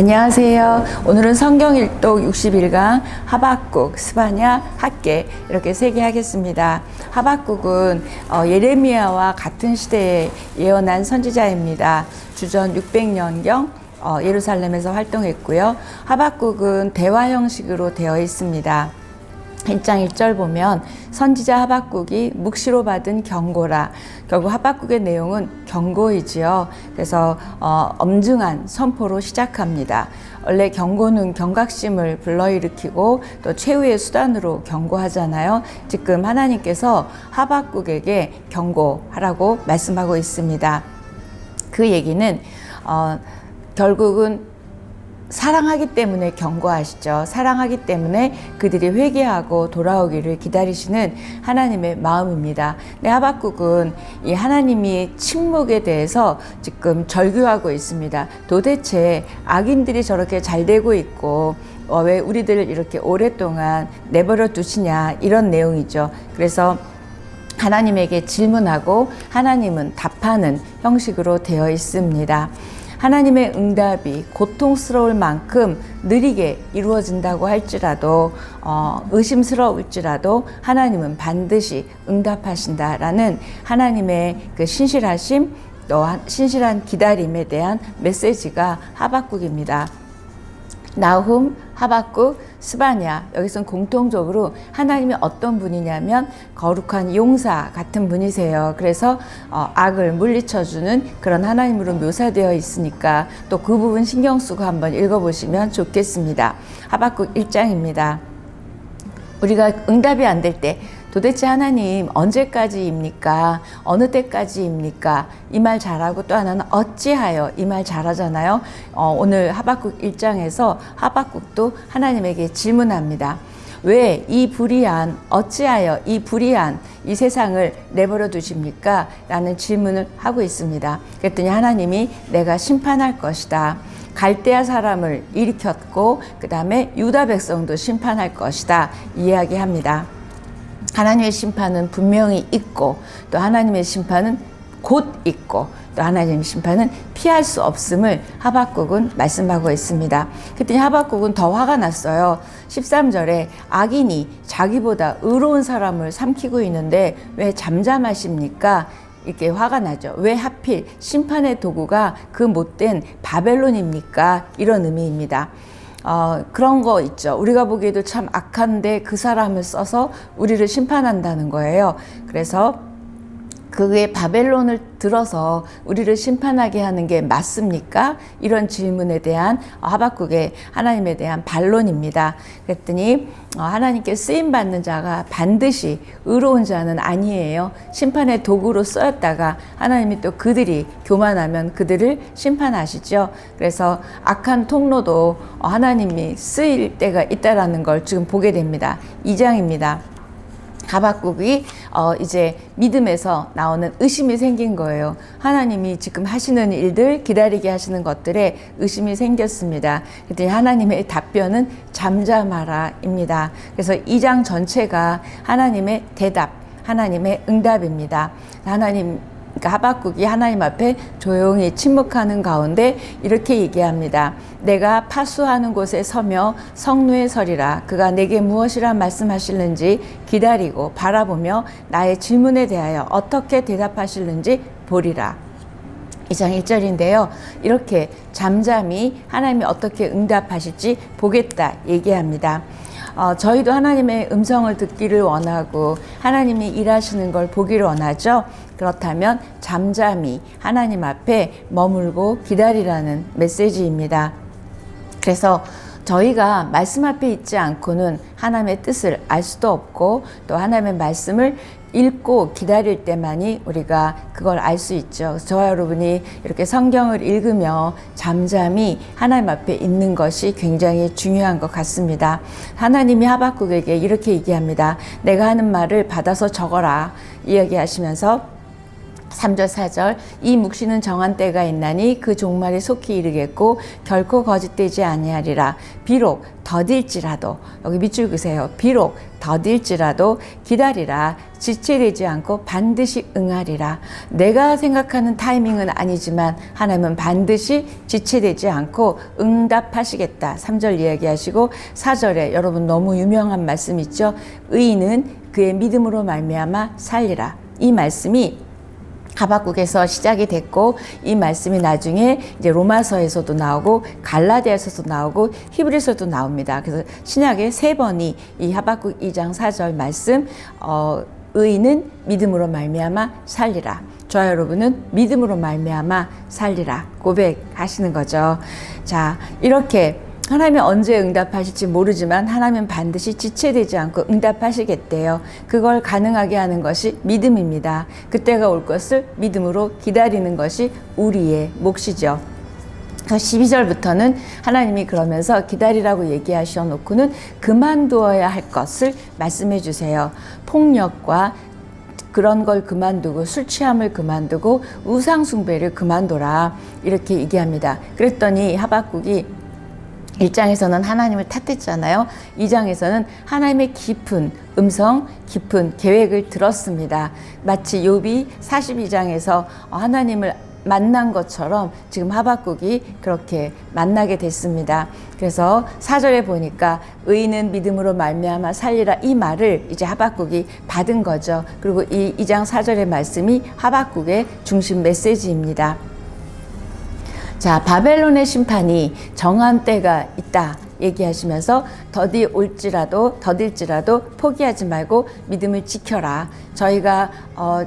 안녕하세요. 오늘은 성경 일독 60일강 하박국, 스바냐, 학개 이렇게 세 개 하겠습니다. 하박국은 예레미야와 같은 시대에 예언한 선지자입니다. 주전 600년경 예루살렘에서 활동했고요. 하박국은 대화 형식으로 되어 있습니다. 1장 1절 보면 선지자 하박국이 묵시로 받은 경고라. 결국 하박국의 내용은 경고이지요. 그래서 엄중한 선포로 시작합니다. 원래 경고는 경각심을 불러일으키고 또 최후의 수단으로 경고하잖아요. 지금 하나님께서 하박국에게 경고하라고 말씀하고 있습니다. 그 얘기는 결국은 사랑하기 때문에 경고하시죠. 사랑하기 때문에 그들이 회개하고 돌아오기를 기다리시는 하나님의 마음입니다. 근데 하박국은 이 하나님이 침묵에 대해서 지금 절규하고 있습니다. 도대체 악인들이 저렇게 잘 되고 있고 왜 우리들을 이렇게 오랫동안 내버려 두시냐, 이런 내용이죠. 그래서 하나님에게 질문하고 하나님은 답하는 형식으로 되어 있습니다. 하나님의 응답이 고통스러울 만큼 느리게 이루어진다고 할지라도 의심스러울지라도 하나님은 반드시 응답하신다라는 하나님의 그 신실하심, 또 신실한 기다림에 대한 메시지가 하박국입니다. 나훔, 하박국, 스바냐, 여기서는 공통적으로 하나님이 어떤 분이냐면 거룩한 용사 같은 분이세요. 그래서 악을 물리쳐주는 그런 하나님으로 묘사되어 있으니까 또 그 부분 신경 쓰고 한번 읽어보시면 좋겠습니다. 하박국 1장입니다. 우리가 응답이 안 될 때 도대체 하나님 언제까지입니까? 어느 때까지입니까? 이 말 잘하고 또 하나는 어찌하여, 이 말 잘하잖아요. 오늘 하박국 1장에서 하박국도 하나님에게 질문합니다. 왜 이 불의한, 어찌하여 이 불의한 이 세상을 내버려 두십니까? 라는 질문을 하고 있습니다. 그랬더니 하나님이 내가 심판할 것이다. 갈대아 사람을 일으켰고 그 다음에 유다 백성도 심판할 것이다 이야기합니다. 하나님의 심판은 분명히 있고 또 하나님의 심판은 곧 있고 또 하나님의 심판은 피할 수 없음을 하박국은 말씀하고 있습니다. 그랬더니 하박국은 더 화가 났어요. 13절에 악인이 자기보다 의로운 사람을 삼키고 있는데 왜 잠잠하십니까? 이렇게 화가 나죠. 왜 하필 심판의 도구가 그 못된 바벨론입니까? 이런 의미입니다. 그런 거 있죠. 우리가 보기에도 참 악한데 그 사람을 써서 우리를 심판한다는 거예요. 그래서 그게 바벨론을 들어서 우리를 심판하게 하는 게 맞습니까? 이런 질문에 대한 하박국의 하나님에 대한 반론입니다. 그랬더니 하나님께 쓰임받는 자가 반드시 의로운 자는 아니에요. 심판의 도구로 쓰였다가 하나님이 또 그들이 교만하면 그들을 심판하시죠. 그래서 악한 통로도 하나님이 쓰일 때가 있다라는 걸 지금 보게 됩니다. 2장입니다. 하박국이 이제 믿음에서 나오는 의심이 생긴 거예요. 하나님이 지금 하시는 일들, 기다리게 하시는 것들에 의심이 생겼습니다. 그랬더니 하나님의 답변은 잠잠하라입니다. 그래서 2장 전체가 하나님의 대답, 하나님의 응답입니다. 그러니까 하박국이 하나님 앞에 조용히 침묵하는 가운데 이렇게 얘기합니다. 내가 파수하는 곳에 서며 성루에 서리라. 그가 내게 무엇이라 말씀하실는지 기다리고 바라보며 나의 질문에 대하여 어떻게 대답하실는지 보리라. 2장 1절인데요. 이렇게 잠잠히 하나님이 어떻게 응답하실지 보겠다 얘기합니다. 저희도 하나님의 음성을 듣기를 원하고 하나님이 일하시는 걸 보기를 원하죠. 그렇다면 잠잠히 하나님 앞에 머물고 기다리라는 메시지입니다. 그래서 저희가 말씀 앞에 있지 않고는 하나님의 뜻을 알 수도 없고 또 하나님의 말씀을 읽고 기다릴 때만이 우리가 그걸 알 수 있죠. 저와 여러분이 이렇게 성경을 읽으며 잠잠히 하나님 앞에 있는 것이 굉장히 중요한 것 같습니다. 하나님이 하박국에게 이렇게 얘기합니다. 내가 하는 말을 받아서 적어라 이야기하시면서 3절 4절 이 묵시는 정한 때가 있나니 그 종말이 속히 이르겠고 결코 거짓되지 아니하리라. 비록 더딜지라도, 여기 밑줄 그세요. 비록 더딜지라도 기다리라. 지체되지 않고 반드시 응하리라. 내가 생각하는 타이밍은 아니지만 하나님은 반드시 지체되지 않고 응답하시겠다. 3절 이야기하시고 4절에 여러분 너무 유명한 말씀 있죠. 의인은 그의 믿음으로 말미암아 살리라. 이 말씀이 하박국에서 시작이 됐고, 이 말씀이 나중에 이제 로마서에서도 나오고 갈라디아서도 나오고 히브리서도 나옵니다. 그래서 신약에 3번이 이 하박국 2장 4절 말씀, 의인은 믿음으로 말미암아 살리라. 저와 여러분은 믿음으로 말미암아 살리라 고백하시는 거죠. 자, 이렇게 하나님이 언제 응답하실지 모르지만 하나님은 반드시 지체되지 않고 응답하시겠대요. 그걸 가능하게 하는 것이 믿음입니다. 그때가 올 것을 믿음으로 기다리는 것이 우리의 몫이죠. 12절부터는 하나님이 그러면서 기다리라고 얘기하셔 놓고는 그만두어야 할 것을 말씀해 주세요. 폭력과 그런 걸 그만두고 술 취함을 그만두고 우상 숭배를 그만둬라, 이렇게 얘기합니다. 그랬더니 하박국이 1장에서는 하나님을 탓했잖아요. 2장에서는 하나님의 깊은 음성, 깊은 계획을 들었습니다. 마치 욥이 42장에서 하나님을 만난 것처럼 지금 하박국이 그렇게 만나게 됐습니다. 그래서 4절에 보니까 의인은 믿음으로 말미암아 살리라, 이 말을 이제 하박국이 받은 거죠. 그리고 이 2장 4절의 말씀이 하박국의 중심 메시지입니다. 자, 바벨론의 심판이 정한 때가 있다 얘기하시면서 더딜지라도 포기하지 말고 믿음을 지켜라. 저희가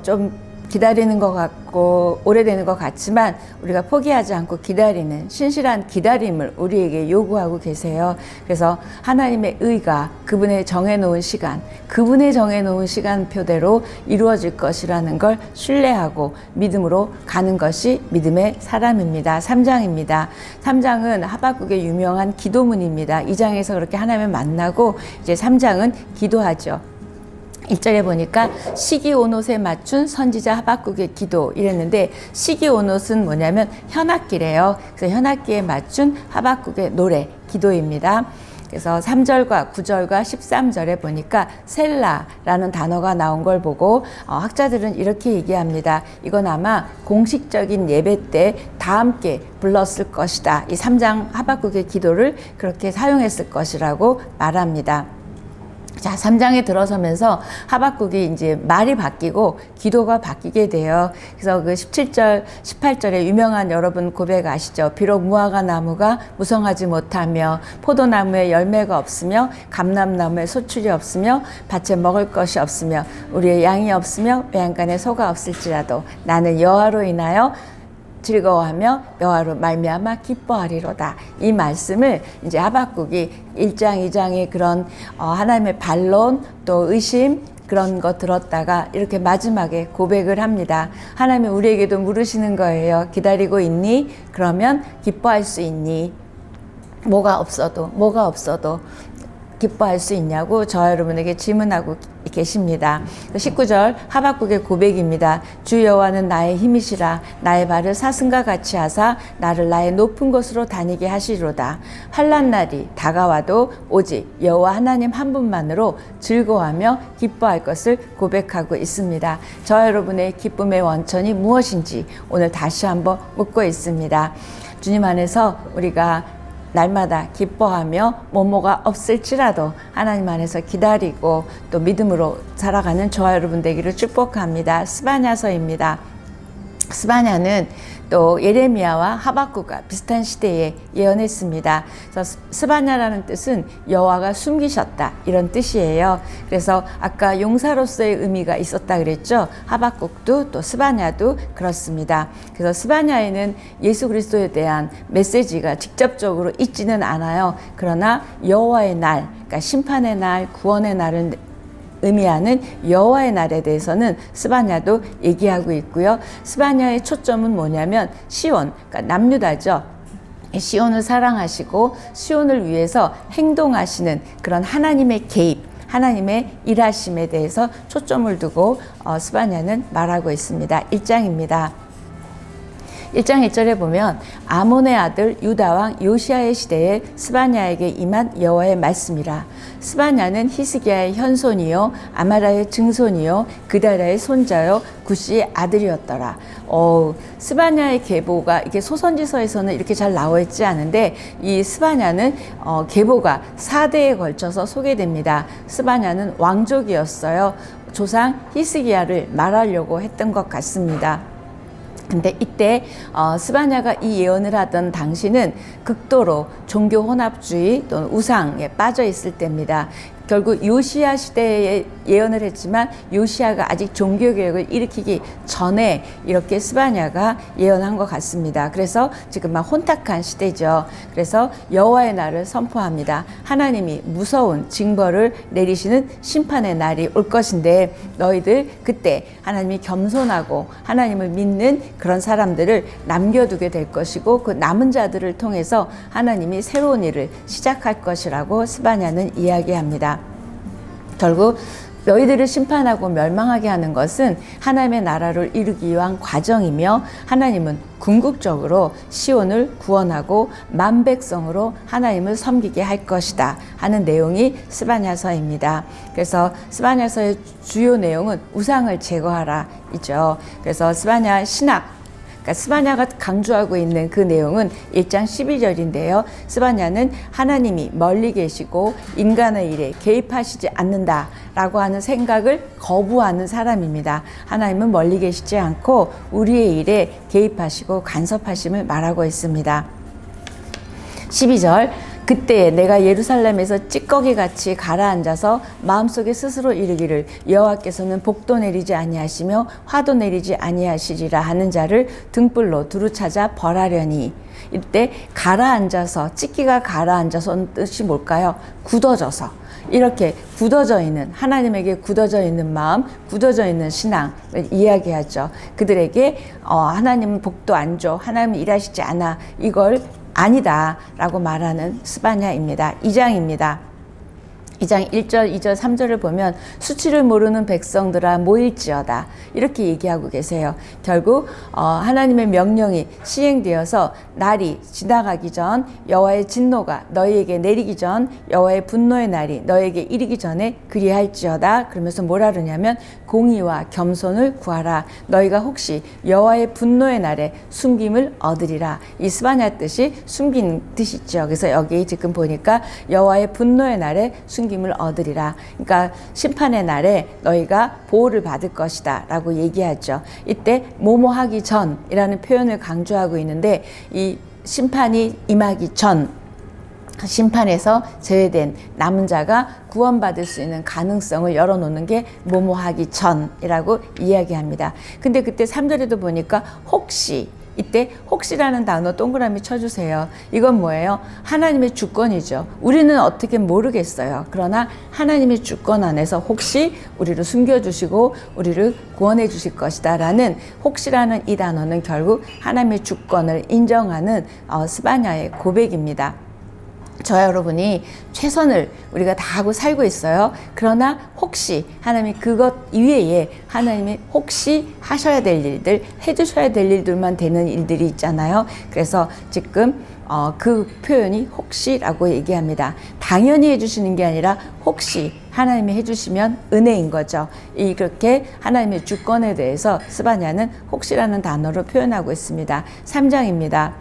좀 기다리는 것 같고 오래되는 것 같지만 우리가 포기하지 않고 기다리는 신실한 기다림을 우리에게 요구하고 계세요. 그래서 하나님의 의가 그분의 정해놓은 시간, 그분의 정해놓은 시간표대로 이루어질 것이라는 걸 신뢰하고 믿음으로 가는 것이 믿음의 사람입니다. 3장입니다. 3장은 하박국의 유명한 기도문입니다. 2장에서 그렇게 하나님을 만나고 이제 3장은 기도하죠. 1절에 보니까 시기온옷에 맞춘 선지자 하박국의 기도 이랬는데, 시기온옷은 뭐냐면 현악기래요. 그래서 현악기에 맞춘 하박국의 노래, 기도입니다. 그래서 3절과 9절과 13절에 보니까 셀라라는 단어가 나온 걸 보고 학자들은 이렇게 얘기합니다. 이건 아마 공식적인 예배 때 다 함께 불렀을 것이다. 이 3장 하박국의 기도를 그렇게 사용했을 것이라고 말합니다. 자, 3장에 들어서면서 하박국이 이제 말이 바뀌고 기도가 바뀌게 돼요. 그래서 그 17절, 18절에 유명한 여러분 고백 아시죠? 비록 무화과 나무가 무성하지 못하며 포도나무에 열매가 없으며 감람나무에 소출이 없으며 밭에 먹을 것이 없으며 우리의 양이 없으며 외양간에 소가 없을지라도 나는 여호와로 인하여 즐거워하며 여호와로 말미암아 기뻐하리로다. 이 말씀을 이제 하박국이 1장, 2장의 그런 하나님의 반론 또 의심 그런 거 들었다가 이렇게 마지막에 고백을 합니다. 하나님이 우리에게도 물으시는 거예요. 기다리고 있니? 그러면 기뻐할 수 있니? 뭐가 없어도 기뻐할 수 있냐고 저와 여러분에게 질문하고 계십니다. 19절 하박국의 고백입니다. 주 여호와는 나의 힘이시라. 나의 발을 사슴과 같이 하사 나를 나의 높은 곳으로 다니게 하시리로다. 환난 날이 다가와도 오직 여호와 하나님 한 분만으로 즐거워하며 기뻐할 것을 고백하고 있습니다. 저와 여러분의 기쁨의 원천이 무엇인지 오늘 다시 한번 묻고 있습니다. 주님 안에서 우리가 날마다 기뻐하며 뭐뭐가 없을지라도 하나님 안에서 기다리고 또 믿음으로 살아가는 저와 여러분 되기를 축복합니다. 스바냐서입니다. 스바냐는 또 예레미야와 하박국과 비슷한 시대에 예언했습니다. 그래서 스바냐라는 뜻은 여호와가 숨기셨다, 이런 뜻이에요. 그래서 아까 용사로서의 의미가 있었다 그랬죠. 하박국도 또 스바냐도 그렇습니다. 그래서 스바냐에는 예수 그리스도에 대한 메시지가 직접적으로 있지는 않아요. 그러나 여호와의 날, 그러니까 심판의 날, 구원의 날은 의미하는 여호와의 날에 대해서는 스바냐도 얘기하고 있고요. 스바냐의 초점은 뭐냐면 시온, 그러니까 남유다죠. 시온을 사랑하시고 시온을 위해서 행동하시는 그런 하나님의 개입, 하나님의 일하심에 대해서 초점을 두고 스바냐는 말하고 있습니다. 1장입니다. 1장 1절에 보면 아몬의 아들 유다왕 요시야의 시대에 스바냐에게 임한 여호와의 말씀이라. 스바냐는 히스기야의 현손이요 아마라의 증손이요 그다라의 손자요 구시의 아들이었더라. 스바냐의 계보가 이게 소선지서에서는 이렇게 잘 나와 있지 않은데 이 스바냐는 계보가 4대에 걸쳐서 소개됩니다. 스바냐는 왕족이었어요. 조상 히스기야를 말하려고 했던 것 같습니다. 근데 이때 스바냐가 이 예언을 하던 당시는 극도로 종교 혼합주의 또는 우상에 빠져 있을 때입니다. 결국 요시야 시대에 예언을 했지만 요시야가 아직 종교개혁을 일으키기 전에 이렇게 스바냐가 예언한 것 같습니다. 그래서 지금 막 혼탁한 시대죠. 그래서 여호와의 날을 선포합니다. 하나님이 무서운 징벌을 내리시는 심판의 날이 올 것인데 너희들 그때 하나님이 겸손하고 하나님을 믿는 그런 사람들을 남겨두게 될 것이고 그 남은 자들을 통해서 하나님이 새로운 일을 시작할 것이라고 스바냐는 이야기합니다. 결국 너희들을 심판하고 멸망하게 하는 것은 하나님의 나라를 이루기 위한 과정이며 하나님은 궁극적으로 시온을 구원하고 만백성으로 하나님을 섬기게 할 것이다 하는 내용이 스바냐서입니다. 그래서 스바냐서의 주요 내용은 우상을 제거하라 이죠. 그래서 스바냐 신학 그러니까 스바냐가 강조하고 있는 그 내용은 1장 12절인데요. 스바냐는 하나님이 멀리 계시고 인간의 일에 개입하시지 않는다라고 하는 생각을 거부하는 사람입니다. 하나님은 멀리 계시지 않고 우리의 일에 개입하시고 간섭하심을 말하고 있습니다. 12절 그때 내가 예루살렘에서 찌꺼기같이 가라앉아서 마음속에 스스로 이르기를 여호와께서는 복도 내리지 아니하시며 화도 내리지 아니하시리라 하는 자를 등불로 두루 찾아 벌하려니. 이때 가라앉아서 찌끼가 가라앉아서 뜻이 뭘까요? 굳어져서 이렇게 굳어져 있는 하나님에게 굳어져 있는 마음, 굳어져 있는 신앙을 이야기하죠. 그들에게 하나님은 복도 안 줘, 하나님은 일하시지 않아 이걸 아니다 라고 말하는 스바냐입니다. 2장입니다. 2장 1절, 2절, 3절을 보면 수치를 모르는 백성들아 모일지어다 이렇게 얘기하고 계세요. 결국 하나님의 명령이 시행되어서 날이 지나가기 전 여호와의 진노가 너희에게 내리기 전 여호와의 분노의 날이 너희에게 이르기 전에 그리할지어다 그러면서 뭐라 그러냐면 공의와 겸손을 구하라 너희가 혹시 여호와의 분노의 날에 숨김을 얻으리라. 이 스바냐 뜻이 숨긴 뜻이죠. 그래서 여기 지금 보니까 여호와의 분노의 날에 숨김을 얻으리라. 그러니까 심판의 날에 너희가 보호를 받을 것이다 라고 얘기하죠. 이때 뭐뭐하기 전이라는 표현을 강조하고 있는데 이 심판이 임하기 전 심판에서 제외된 남은 자가 구원받을 수 있는 가능성을 열어놓는 게 뭐뭐하기 전이라고 이야기합니다. 근데 그때 3절에도 보니까 혹시 이때 혹시라는 단어 동그라미 쳐주세요. 이건 뭐예요? 하나님의 주권이죠. 우리는 어떻게 모르겠어요. 그러나 하나님의 주권 안에서 혹시 우리를 숨겨주시고 우리를 구원해 주실 것이다 라는 혹시라는 이 단어는 결국 하나님의 주권을 인정하는 스바냐의 고백입니다. 저와 여러분이 최선을 우리가 다하고 살고 있어요. 그러나 혹시 하나님이 그것 이외에 하나님이 혹시 하셔야 될 일들, 해주셔야 될 일들만 되는 일들이 있잖아요. 그래서 지금 그 표현이 혹시라고 얘기합니다. 당연히 해주시는 게 아니라 혹시 하나님이 해주시면 은혜인 거죠. 이렇게 하나님의 주권에 대해서 스바냐는 혹시라는 단어로 표현하고 있습니다. 3장입니다.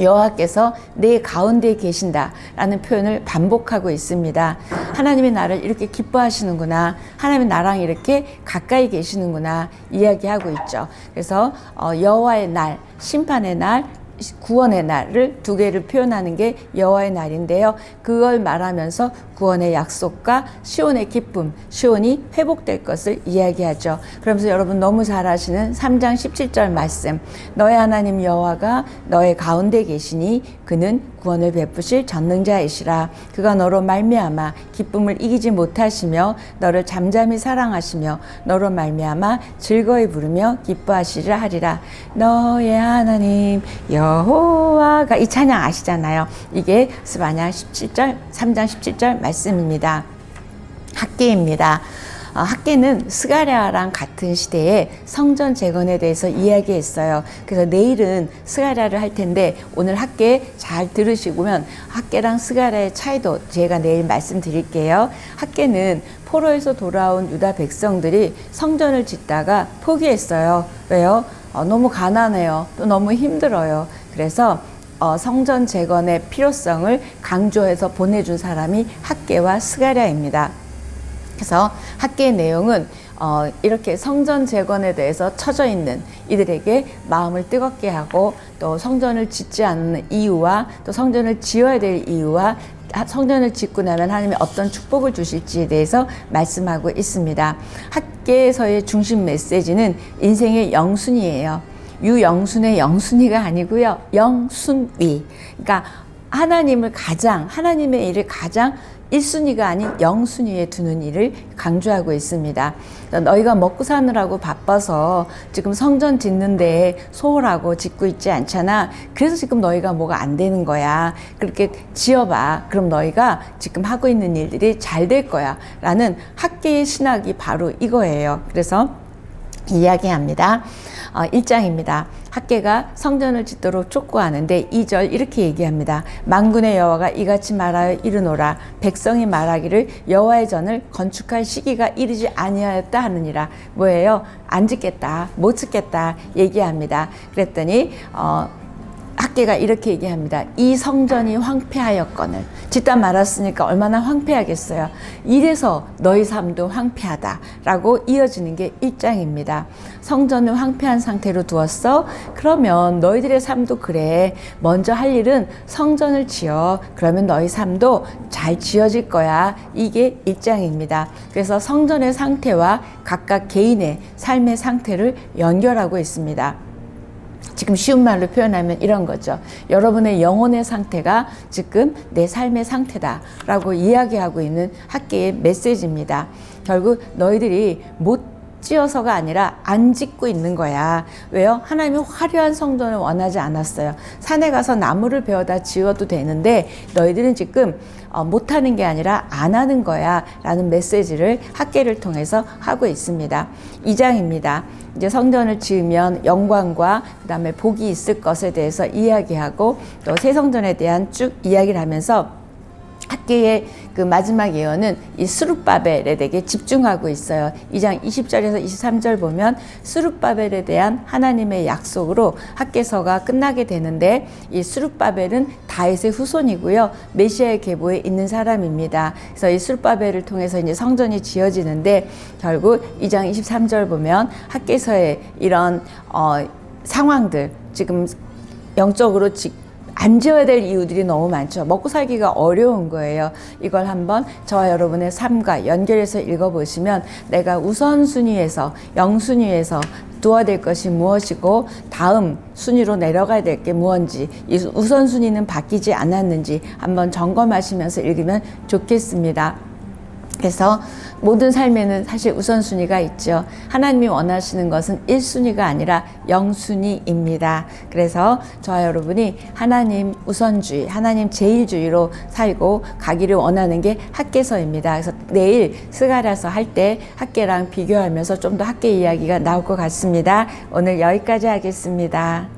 여호와께서 내 가운데 계신다라는 표현을 반복하고 있습니다. 하나님이 나를 이렇게 기뻐하시는구나. 하나님이 나랑 이렇게 가까이 계시는구나 이야기하고 있죠. 그래서 여호와의 날, 심판의 날, 구원의 날을 두 개를 표현하는 게 여호와의 날인데요. 그걸 말하면서 구원의 약속과 시온의 기쁨, 시온이 회복될 것을 이야기하죠. 그러면서 여러분 너무 잘 아시는 3장 17절 말씀. 너의 하나님 여호와가 너의 가운데 계시니 그는 구원을 베푸실 전능자이시라. 그가 너로 말미암아 기쁨을 이기지 못하시며 너를 잠잠히 사랑하시며 너로 말미암아 즐거이 부르며 기뻐하시리라 하리라. 너의 하나님 여호와가 이 찬양 아시잖아요. 이게 스바냐 17절 3장 17절 말씀입니다. 학계입니다. 학계는 스가랴랑 같은 시대에 성전 재건에 대해서 이야기했어요. 그래서 내일은 스가랴를 할 텐데 오늘 학계 잘 들으시고면 학계랑 스가랴의 차이도 제가 내일 말씀드릴게요. 학계는 포로에서 돌아온 유다 백성들이 성전을 짓다가 포기했어요. 왜요? 너무 가난해요. 또 너무 힘들어요. 그래서 성전 재건의 필요성을 강조해서 보내준 사람이 학계와 스가랴입니다. 그래서 학계의 내용은 이렇게 성전 재건에 대해서 처져 있는 이들에게 마음을 뜨겁게 하고 또 성전을 짓지 않는 이유와 또 성전을 지어야 될 이유와 성전을 짓고 나면 하나님이 어떤 축복을 주실지에 대해서 말씀하고 있습니다. 학계에서의 중심 메시지는 인생의 영순이에요. 유영순의 영순이가 아니고요. 영순위. 그러니까 하나님의 일을 가장 1순위가 아닌 0순위에 두는 일을 강조하고 있습니다. 너희가 먹고 사느라고 바빠서 지금 성전 짓는데 소홀하고 짓고 있지 않잖아. 그래서 지금 너희가 뭐가 안 되는 거야. 그렇게 지어봐. 그럼 너희가 지금 하고 있는 일들이 잘 될 거야. 라는 학계의 신학이 바로 이거예요. 그래서 이야기합니다. 1장입니다. 학계가 성전을 짓도록 촉구하는데 2절 이렇게 얘기합니다. 만군의 여호와가 이같이 말하여 이르노라. 백성이 말하기를 여호와의 전을 건축할 시기가 이르지 아니하였다 하느니라. 뭐예요? 안 짓겠다, 못 짓겠다 얘기합니다. 그랬더니 학계가 이렇게 얘기합니다. 이 성전이 황폐하였거늘. 짓다 말았으니까 얼마나 황폐하겠어요. 이래서 너희 삶도 황폐하다 라고 이어지는 게 1장입니다. 성전을 황폐한 상태로 두었어? 그러면 너희들의 삶도 그래. 먼저 할 일은 성전을 지어. 그러면 너희 삶도 잘 지어질 거야. 이게 1장입니다. 그래서 성전의 상태와 각각 개인의 삶의 상태를 연결하고 있습니다. 지금 쉬운 말로 표현하면 이런 거죠. 여러분의 영혼의 상태가 지금 내 삶의 상태다라고 이야기하고 있는 학계의 메시지입니다. 결국 너희들이 못 지어서가 아니라 안 짓고 있는 거야. 왜요? 하나님이 화려한 성전을 원하지 않았어요. 산에 가서 나무를 베어다 지어도 되는데 너희들은 지금 못하는 게 아니라 안 하는 거야 라는 메시지를 학계를 통해서 하고 있습니다. 2장입니다. 이제 성전을 지으면 영광과 그 다음에 복이 있을 것에 대해서 이야기하고 또 새 성전에 대한 쭉 이야기를 하면서 학계의 그 마지막 예언은 이 스룹바벨에 대해 집중하고 있어요. 2장 20절에서 23절 보면 스룹바벨에 대한 하나님의 약속으로 학계서가 끝나게 되는데 이 스룹바벨은 다윗의 후손이고요. 메시아의 계보에 있는 사람입니다. 그래서 이 스룹바벨을 통해서 이제 성전이 지어지는데 결국 2장 23절 보면 학계서의 이런 상황들 지금 영적으로 안 지어야 될 이유들이 너무 많죠. 먹고 살기가 어려운 거예요. 이걸 한번 저와 여러분의 삶과 연결해서 읽어보시면 내가 우선순위에서 영순위에서 두어야 될 것이 무엇이고 다음 순위로 내려가야 될 게 무엇인지 이 우선순위는 바뀌지 않았는지 한번 점검하시면서 읽으면 좋겠습니다. 그래서 모든 삶에는 사실 우선순위가 있죠. 하나님이 원하시는 것은 1순위가 아니라 0순위입니다. 그래서 저와 여러분이 하나님 우선주의, 하나님 제일주의로 살고 가기를 원하는 게 학계서입니다. 그래서 내일 스가랴서 할 때 학계랑 비교하면서 좀 더 학계 이야기가 나올 것 같습니다. 오늘 여기까지 하겠습니다.